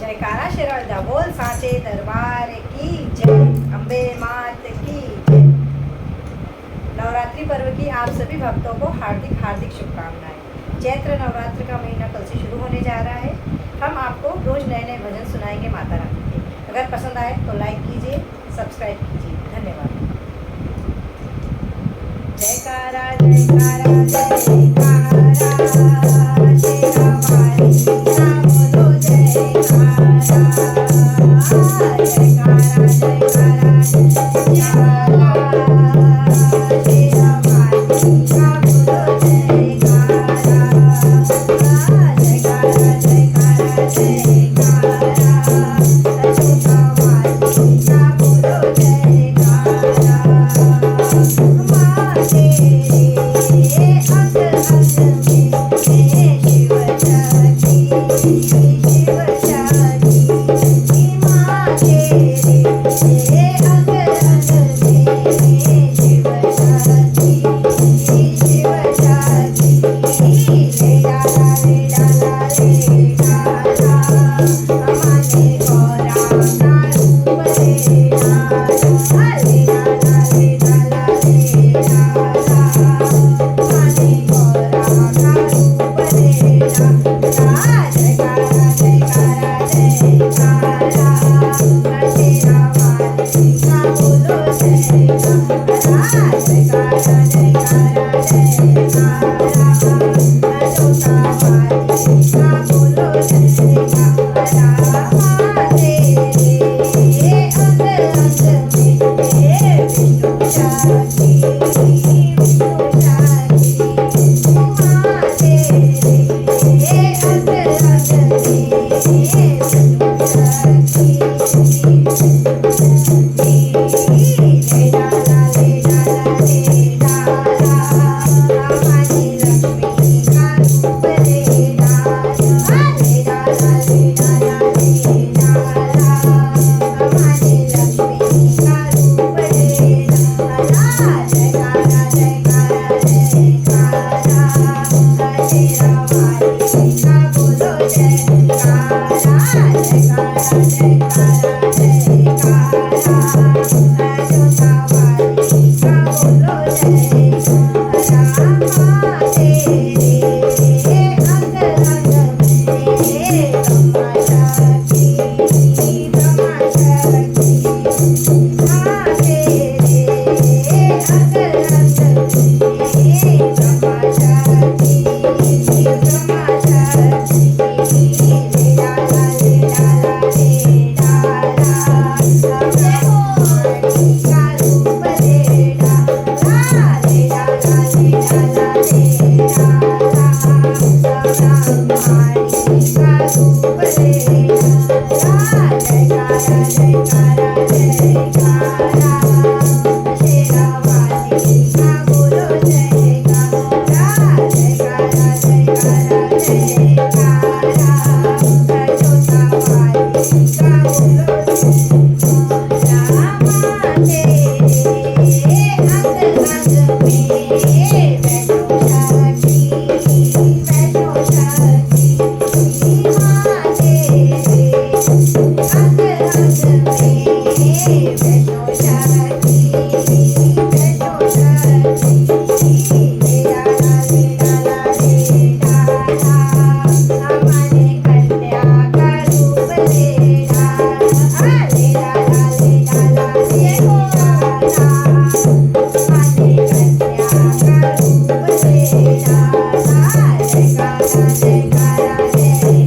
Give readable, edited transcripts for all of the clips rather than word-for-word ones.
जयकारा शिरवळदा बोल साचे दरबार की जय, अम्बे मात की जय। नवरात्रि पर्व की आप सभी भक्तों को हार्दिक हार्दिक शुभकामनाएं। चैत्र नवरात्र का महीना कल से शुरू होने जा रहा है। हम आपको रोज नए नए भजन सुनाएंगे माता रानी के। अगर पसंद आए तो लाइक कीजिए, सब्सक्राइब कीजिए। धन्यवाद। जयकारा जयकारा जयकारा शेरा वाली ना बोलो जयकारा। जयकारा जयकारा जयकारा शेरा वाली ना बोलो जयकारा। जयकारा जयकारा जयकारा शेरा वाली ना बोलो जयकारा।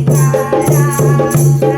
जयकारा